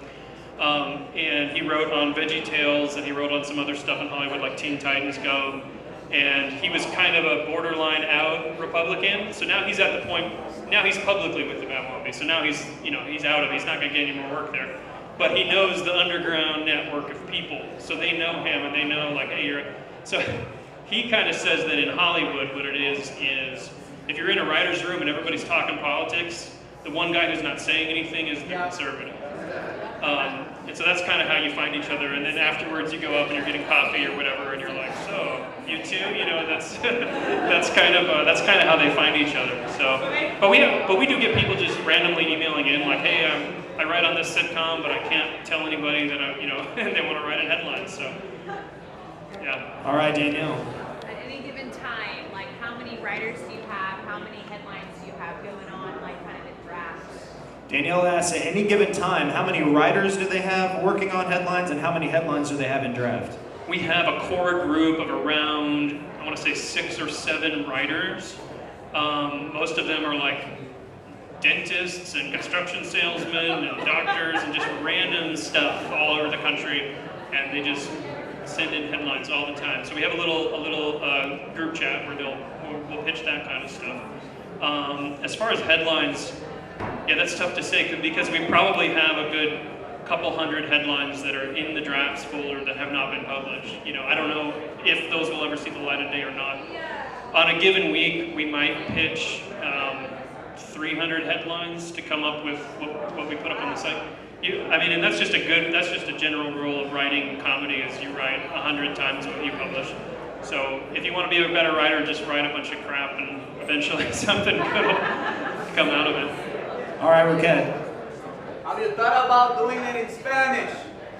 And he wrote on Veggie Tales, and he wrote on some other stuff in Hollywood like Teen Titans Go. And he was kind of a borderline out Republican, so now he's at the point, now he's publicly with the Babylon Bee, so now he's out of it, he's not going to get any more work there. But he knows the underground network of people, so they know him and they know like, hey, so he kind of says that in Hollywood what it is if you're in a writer's room and everybody's talking politics, the one guy who's not saying anything is the conservative. And so that's kind of how you find each other, and then afterwards you go up and you're getting coffee or whatever, and you're like, so you too, you know, that's that's kind of how they find each other. So, but we do get people just randomly emailing in like, hey, I write on this sitcom, but I can't tell anybody that and they want to write a headline. So, yeah. All right, Danielle. At any given time, like how many writers do you have? How many headlines do you have going on, like kind of in drafts? Danielle asks, at any given time, how many writers do they have working on headlines, and how many headlines do they have in draft? We have a core group of around, I want to say 6 or 7 writers. Most of them are like dentists and construction salesmen and doctors and just random stuff all over the country, and they just send in headlines all the time. So we have a little group chat where we'll pitch that kind of stuff. As far as headlines, yeah, that's tough to say because we probably have a good couple hundred headlines that are in the drafts folder that have not been published. You know, I don't know if those will ever see the light of day or not. On a given week, we might pitch 300 headlines to come up with what we put up on the site. And that's just a general rule of writing comedy is you write 100 times what you publish. So if you want to be a better writer, just write a bunch of crap and eventually something good will come out of it. All right, Raquette. Have you thought about doing it in Spanish?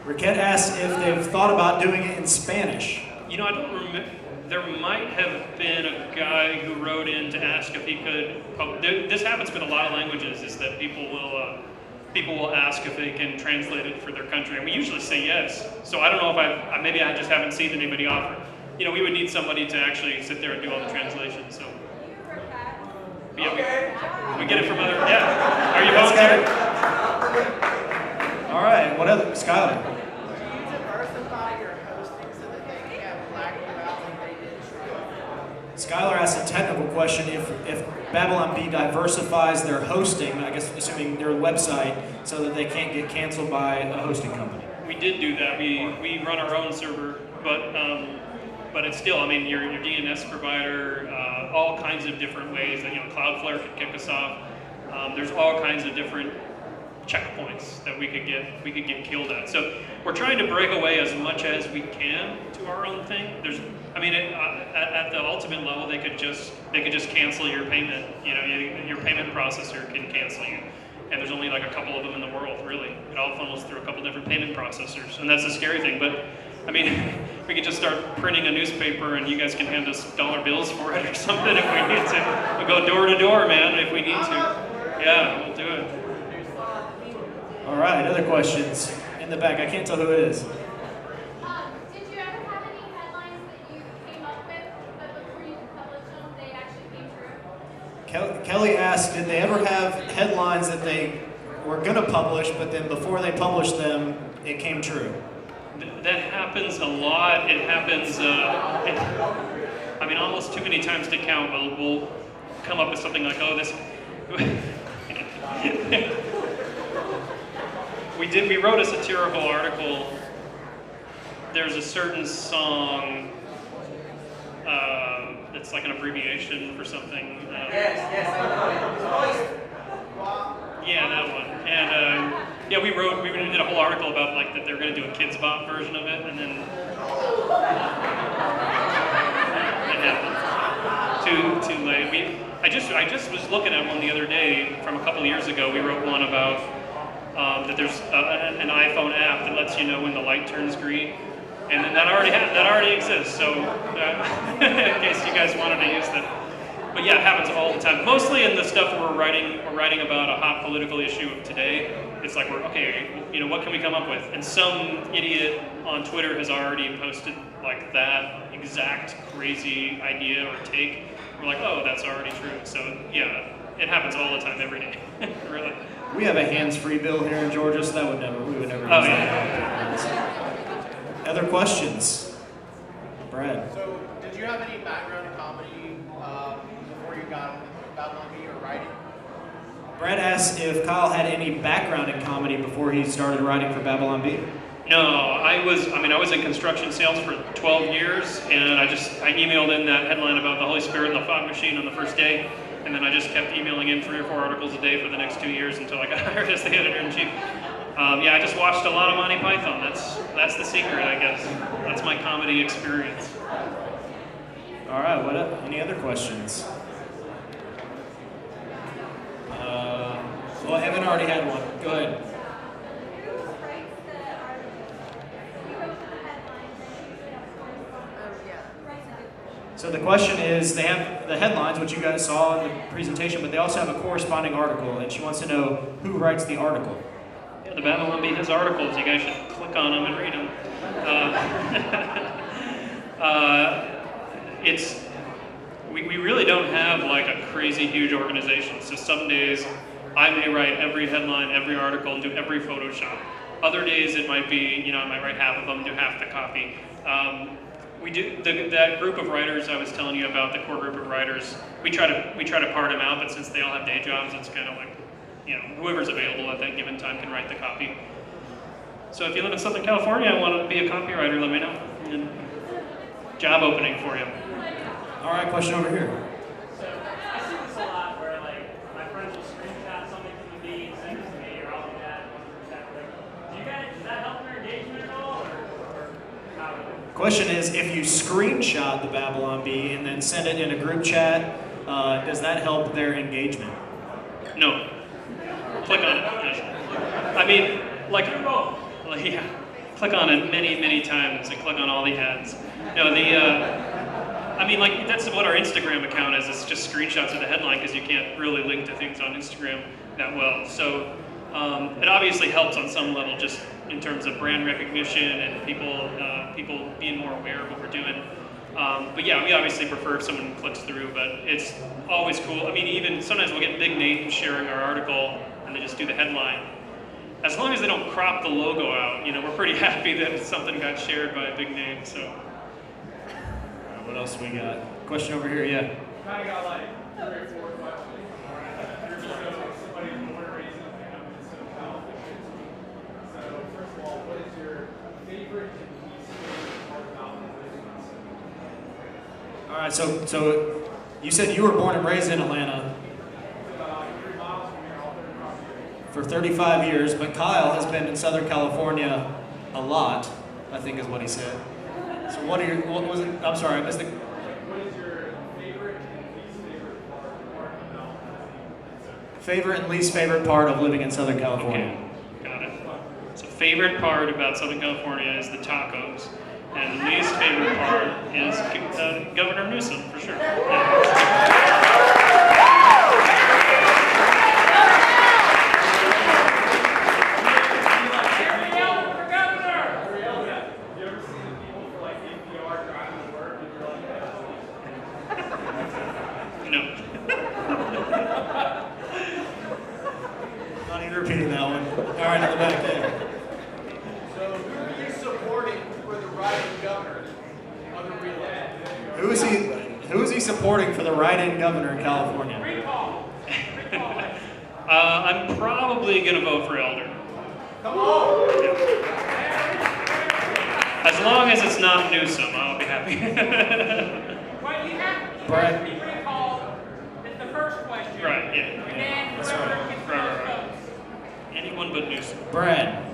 Raquette asks if they've thought about doing it in Spanish. You know, I don't remember. There might have been a guy who wrote in to ask if he could. This happens with a lot of languages, is that people will ask if they can translate it for their country, and we usually say yes. So I don't know if maybe I just haven't seen anybody offer. You know, we would need somebody to actually sit there and do all the translations. So. Yeah, we get it from other. Yeah. Are you volunteering? All right. What other? Skylar. Do you diversify your hosting so that they can have black throughout like they did? Skylar asked a technical question. If Babylon Bee diversifies their hosting, I guess assuming their website, so that they can't get canceled by a hosting company. We did do that. We run our own server, but it's still, I mean, your DNS provider, all kinds of different ways that, Cloudflare could kick us off. There's all kinds of different checkpoints that we could get killed at. So we're trying to break away as much as we can to our own thing. At the ultimate level, they could just cancel your payment. Your payment processor can cancel you. And there's only like a couple of them in the world, really. It all funnels through a couple different payment processors, and that's the scary thing. But I mean, we could just start printing a newspaper, and you guys can hand us dollar bills for it or something if we need to. We'll go door to door, man, if we need to. Yeah, we'll do it. All right. Other questions in the back? I can't tell who it is. Did you ever have any headlines that you came up with Kelly asked, did they ever have headlines that they were going to publish, but then before they published them, it came true? That happens a lot. It happens, I mean, almost too many times to count. We'll come up with something like, oh, this... We wrote a satirical article. There's a certain song that's like an abbreviation for something. Yes, I know it. Yeah, that one. And yeah, we did a whole article about like that they're going to do a Kids Bop version of it, and then it happened. Too late. I just was looking at one the other day from a couple of years ago. We wrote one about that there's an iPhone app that lets you know when the light turns green. And then that already exists, so in case you guys wanted to use that. But yeah, it happens all the time. Mostly in the stuff we're writing about a hot political issue of today. It's like okay, what can we come up with? And some idiot on Twitter has already posted like that exact crazy idea or take. We're like, oh, that's already true. So yeah, it happens all the time, every day, really. We have a hands-free bill here in Georgia, so we would never use that. Other questions? Brad. So, did you have any background in comedy before you got into Babylon Bee or writing? Brad asked if Kyle had any background in comedy before he started writing for Babylon Bee. No, I was in construction sales for 12 years, and I emailed in that headline about the Holy Spirit and the fog machine on the first day, and then I just kept emailing in 3 or 4 articles a day for the next 2 years until I got hired as the editor-in-chief. Yeah, I just watched a lot of Monty Python. That's the secret, I guess. That's my comedy experience. All right, any other questions? Well, Evan already had one. Go ahead. So the question is, they have the headlines, which you guys saw in the presentation, but they also have a corresponding article, and she wants to know who writes the article. Yeah, the Babylon Bee has articles. You guys should click on them and read them. We really don't have like a crazy huge organization. So some days I may write every headline, every article, and do every Photoshop. Other days it might be, I might write half of them, do half the copy. We do that group of writers I was telling you about, the core group of writers. We try to part them out, but since they all have day jobs, it's kind of like, whoever's available at that given time can write the copy. So if you live in Southern California and want to be a copywriter, let me know. And job opening for you. All right, question over here. So I see this a lot where like my friends will screenshot something from the bee and send it to me, or I'll do that 100%. Does that help their engagement at all, or how? Question is, if you screenshot the Babylon Bee and then send it in a group chat, does that help their engagement? No. Click on it. I mean, yeah. Click on it many, many times and click on all the ads. No, that's what our Instagram account is. It's just screenshots of the headline because you can't really link to things on Instagram that well. So it obviously helps on some level, just in terms of brand recognition and people being more aware of what we're doing. But yeah, we obviously prefer if someone clicks through, but it's always cool. I mean, even sometimes we'll get big names sharing our article and they just do the headline. As long as they don't crop the logo out, we're pretty happy that something got shared by a big name. So. What else we got? Question over here, yeah. Kind of got like 3 or 4 questions. Here's somebody who's born and raised in Southern California. So first of all, what is your favorite and least favorite part about living in Southern California? All right, so you said you were born and raised in Atlanta. About 3 miles from here, all 30 across here. For 35 years, but Kyle has been in Southern California a lot, I think is what he said. So what was it? I'm sorry, I missed the... What is your favorite and least favorite part about living? Favorite and least favorite part of living in Southern California? Okay, got it. So favorite part about Southern California is the tacos, and the least favorite part is Governor Newsom, for sure. Yeah. No. you repeating that one. All right, in the back there. So who are you supporting for the write-in governor on the reelection? Who is he supporting for the write-in governor in California? Recall. I'm probably going to vote for Elder. Come on! As long as it's not Newsom, I'll be happy. Well, you have Brad. to be recalled is the first question. Right, yeah. And then That's whoever right. gets the Right. most votes. Anyone but Newsom. Brad.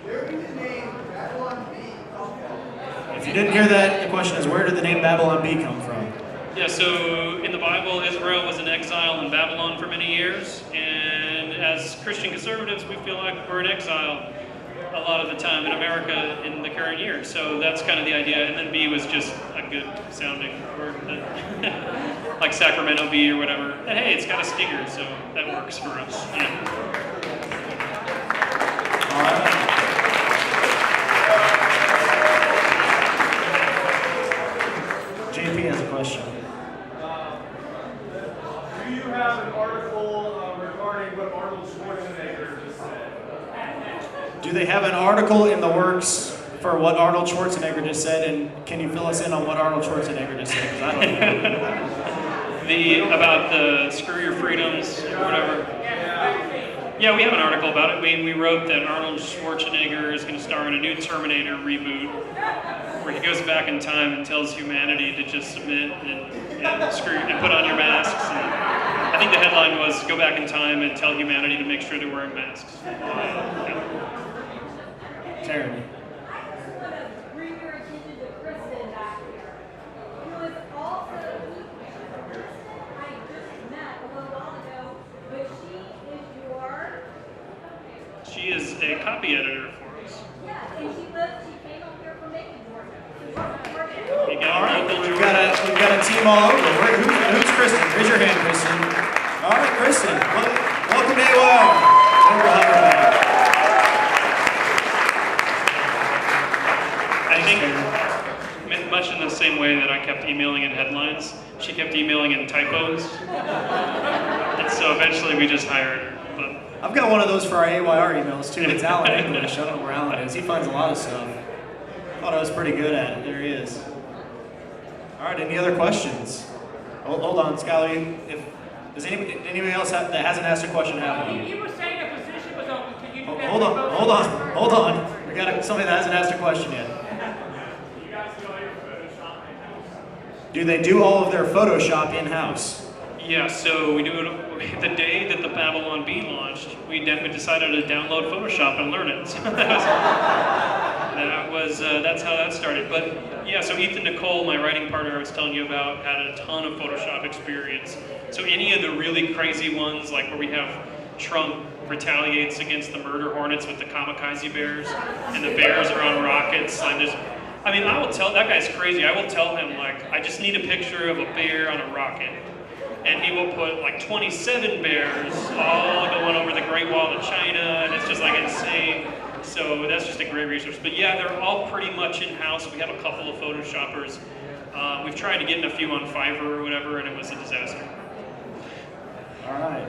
Where did the name Babylon B come from? If you didn't hear that, the question is, where did the name Babylon B come from? Yeah, so in the Bible, Israel was in exile in Babylon for many years, and as Christian conservatives, we feel like we're in exile a lot of the time in America in the current year. So that's kind of the idea, and then B was just a good sounding word, like Sacramento B or whatever. And hey, it's got a stinger, so that works for us. Yeah. All right. JP has a question. Do you have an article regarding what Arnold Schwarzenegger just said? Do they have an article in the works for what Arnold Schwarzenegger just said? And can you fill us in on what Arnold Schwarzenegger just said? 'Cause I don't know. About the screw your freedoms or whatever. Yeah, we have an article about it. We wrote that Arnold Schwarzenegger is going to star in a new Terminator reboot where he goes back in time and tells humanity to just submit and screw and put on your masks. And I think the headline was "Go back in time and tell humanity to make sure they're wearing masks." Yeah. Karen. I just want to bring your attention to Kristen back here, who is also, Kristen I just met a little while ago, but she is your, She is a copy editor for us. yes, and she came up here from Macon, Georgia. So welcome, Georgia. You got All right, local we've got a team all over. Who's Kristen? Raise your hand, Kristen. All right, Kristen. Welcome to AOL. We'll have her back. I think much in the same way that I kept emailing in headlines, she kept emailing in typos. And so eventually we just hired her. But I've got one of those for our AYR emails too. It's Alan English. I don't know where Alan is. He finds a lot of stuff. Thought I was pretty good at it. There he is. All right. Any other questions? Hold on, Skylar. Does anybody else that hasn't asked a question have one? You were saying a position was open. Can you do that? Hold on. We got somebody that hasn't asked a question yet. You guys do all your Photoshop in-house? Do they do all of their Photoshop in-house? yeah, so we do it the day that the Babylon Bee launched. We decided to download Photoshop and learn it. So that's how that started. But yeah, so Ethan Nicole, my writing partner I was telling you about, had a ton of Photoshop experience. So any of the really crazy ones, like where we have Trump retaliates against the murder hornets with the kamikaze bears, and the bears are on rockets. I will tell, that guy's crazy. I will tell him, like, I just need a picture of a bear on a rocket. And he will put like 27 bears all going over the Great Wall of China, and it's just like insane. So that's just a great resource. But yeah, they're all pretty much in-house. We have a couple of Photoshoppers. We've tried to get in a few on Fiverr or whatever, and it was a disaster. All right.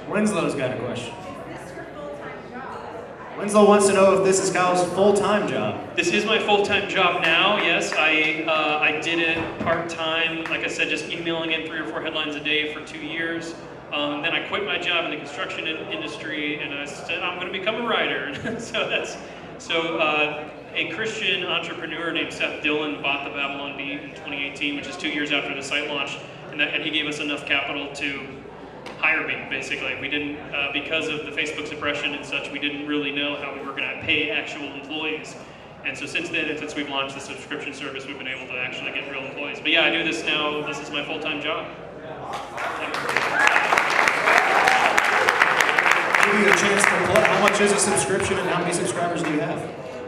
Winslow's got a question. Is this your full-time job? Winslow wants to know if this is Kyle's full-time job. This is my full-time job now, yes. I did it part-time, like I said, just emailing in 3 or 4 headlines a day for 2 years. Then I quit my job in the construction industry, and I said I'm going to become a writer. A Christian entrepreneur named Seth Dillon bought the Babylon Bee in 2018, which is 2 years after the site launched, and he gave us enough capital to hire me, basically. We didn't, because of the Facebook suppression and such, we didn't really know how we were going to pay actual employees. And so since then, since we've launched the subscription service, we've been able to actually get real employees. But yeah, I do this now. This is my full-time job. Give you a chance to plug. How much is a subscription, and how many subscribers do you have?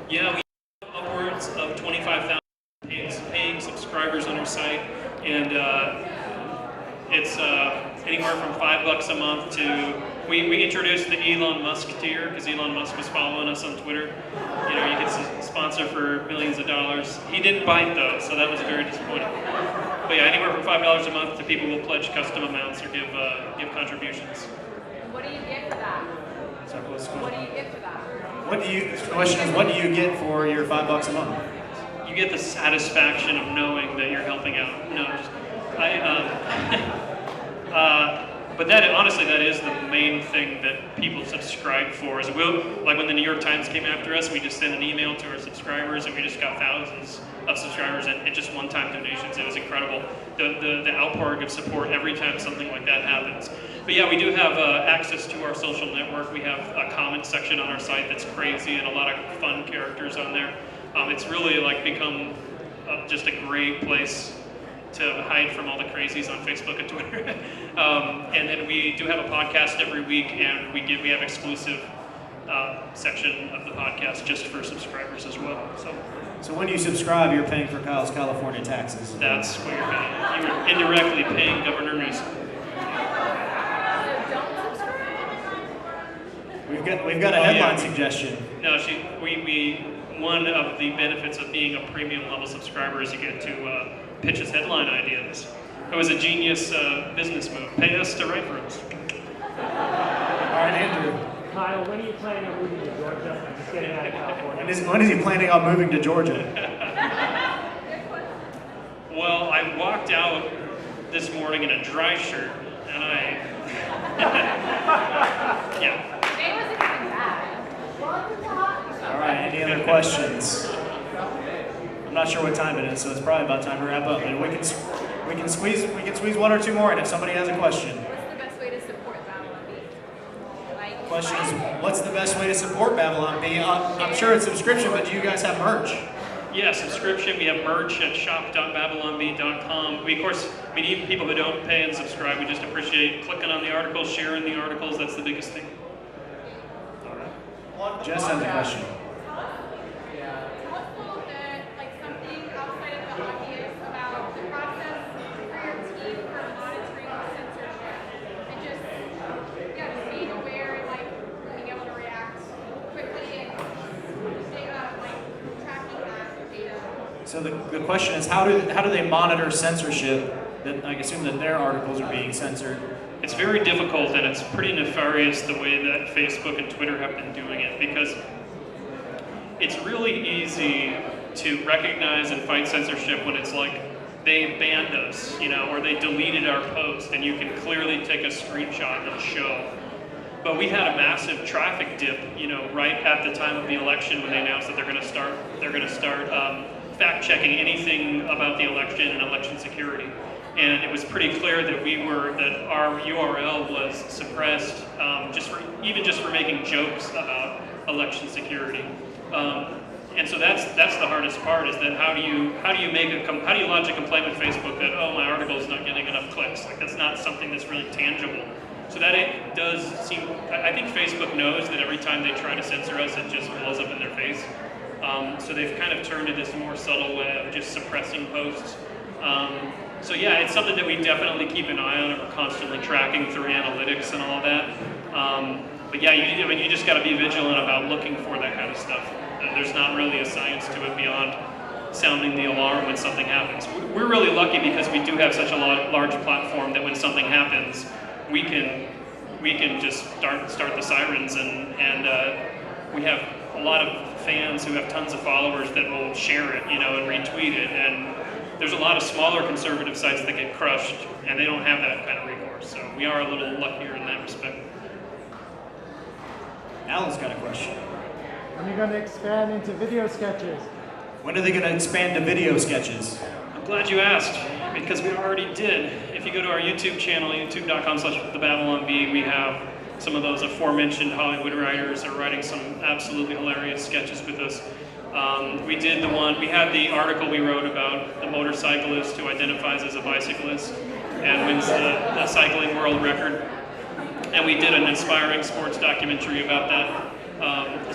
Yeah, we have upwards of 25,000 paying subscribers on our site, and it's anywhere from $5 a month to. We introduced the Elon Musk tier because Elon Musk was following us on Twitter. You know, you get sponsor for millions of dollars. He didn't bite though, so that was very disappointing. But yeah, anywhere from $5 a month to people who will pledge custom amounts or give contributions. What do you get for that? So what's What do you get for that? the question is, what do you get for your $5 a month? You get the satisfaction of knowing that you're helping out. No, just, but that honestly, that is the main thing that people subscribe for. Is like when the New York Times came after us, we just sent an email to our subscribers, and we just got thousands of subscribers and just one-time donations. It was incredible. The outpouring of support every time something like that happens. But yeah, we do have access to our social network. We have a comment section on our site that's crazy and a lot of fun characters on there. It's really like become just a great place to hide from all the crazies on Facebook and Twitter. And then we do have a podcast every week, and we have exclusive section of the podcast just for subscribers as well. So when you subscribe, you're paying for Kyle's California taxes. That's what you're paying. You're indirectly paying Governor Newsom. We've got a headline suggestion. No, one of the benefits of being a premium level subscriber is you get to pitch us headline ideas. It was a genius business move. Pay us to write for us. All right, Andrew. Kyle, when are you planning on moving to Georgia? I'm just getting out of California. When is he planning on moving to Georgia? Well, I walked out this morning in a dry shirt, and yeah. It wasn't even bad. All right, any other questions? I'm not sure what time it is, so it's probably about time to wrap up. And we can squeeze one or two more in if somebody has a question. What's the best way to support Babylon Bee? Like, Question is, what's the best way to support Babylon Bee? I'm sure it's subscription, but do you guys have merch? Yeah, subscription. We have merch at shop.babylonbee.com. We, of course, even people who don't pay and subscribe, we just appreciate clicking on the articles, sharing the articles. That's the biggest thing. Jess has a question. Tell us a little bit, like something outside of the obvious about the process for your team for monitoring censorship and just being aware and like being able to react quickly and tracking that data. So the question is, how do they monitor censorship? That I assume that their articles are being censored. It's very difficult, and it's pretty nefarious the way that Facebook and Twitter have been doing it, because it's really easy to recognize and fight censorship when it's like they banned us, or they deleted our post, and you can clearly take a screenshot and show. But we had a massive traffic dip, right at the time of the election when they announced that they're going to start fact-checking anything about the election and election security. And it was pretty clear that our URL was suppressed just for making jokes about election security. And so that's the hardest part, is that how do you lodge a complaint with Facebook that, oh, my article is not getting enough clicks? Like, that's not something that's really tangible. So that it does seem, I think Facebook knows that every time they try to censor us, it just blows up in their face. So they've kind of turned to this more subtle way of just suppressing posts. So yeah, it's something that we definitely keep an eye on, and we're constantly tracking through analytics and all that. But yeah, you just got to be vigilant about looking for that kind of stuff. There's not really a science to it beyond sounding the alarm when something happens. We're really lucky because we do have such a large platform that when something happens, we can just start the sirens, and we have a lot of fans who have tons of followers that will share it, and retweet it. And there's a lot of smaller conservative sites that get crushed, and they don't have that kind of recourse. So we are a little luckier in that respect. Alan's got a question. When are you going to expand into video sketches? When are they going to expand to video sketches? I'm glad you asked, because we already did. If you go to our YouTube channel, youtube.com/thebabylonbee, we have some of those aforementioned Hollywood writers are writing some absolutely hilarious sketches with us. We had the article we wrote about the motorcyclist who identifies as a bicyclist and wins the cycling world record. And we did an inspiring sports documentary about that.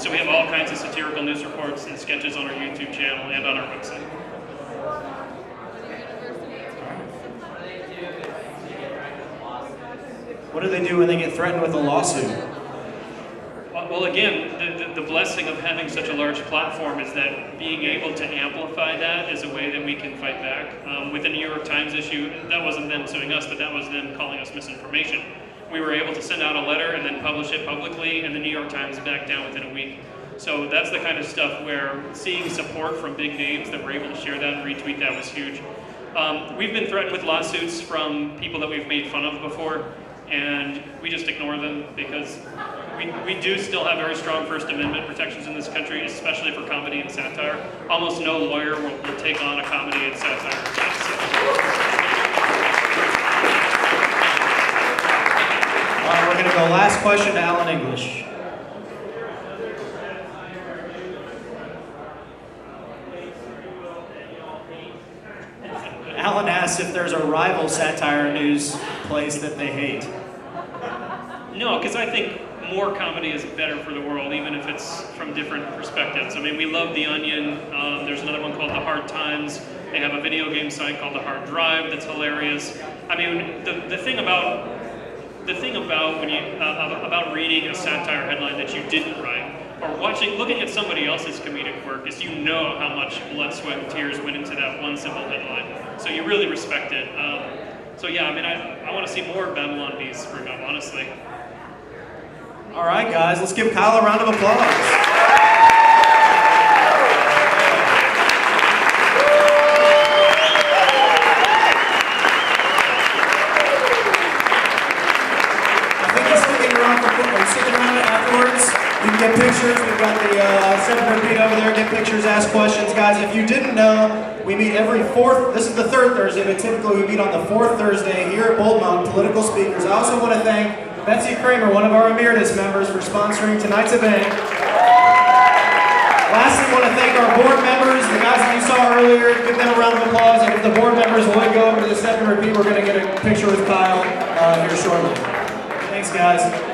So we have all kinds of satirical news reports and sketches on our YouTube channel and on our website. What do they do when they get threatened with a lawsuit? Well, again, the blessing of having such a large platform is that being able to amplify that is a way that we can fight back. With the New York Times issue, that wasn't them suing us, but that was them calling us misinformation. we were able to send out a letter and then publish it publicly, and the New York Times backed down within a week. So that's the kind of stuff where seeing support from big names that were able to share that and retweet that was huge. We've been threatened with lawsuits from people that we've made fun of before, and we just ignore them because we do still have very strong First Amendment protections in this country, especially for comedy and satire. Almost no lawyer will take on a comedy and satire case. All right, we're going to go last question to Alan English. Alan asks if there's a rival satire news place that they hate. No, because I think more comedy is better for the world, even if it's from different perspectives. I mean, we love The Onion. There's another one called The Hard Times. They have a video game site called The Hard Drive that's hilarious. I mean, the thing about when you about reading a satire headline that you didn't write, or looking at somebody else's comedic work, is you know how much blood, sweat, and tears went into that one simple headline. So you really respect it. So yeah, I mean, I want to see more Babylon Bees spring up, honestly. All right, guys, let's give Kyle a round of applause. You can get pictures. We've got the 700 feet over there. Get pictures, ask questions. Guys, if you didn't know, we meet every fourth, this is the third Thursday, but typically we meet on the fourth Thursday here at Bold Mountain, political speakers. I also want to thank Betsy Kramer, one of our emeritus members, for sponsoring tonight's event. Lastly, I want to thank our board members, the guys that you saw earlier. Give them a round of applause. And if the board members would go over to the 700 feet, we're going to get a picture with Kyle here shortly. Thanks, guys.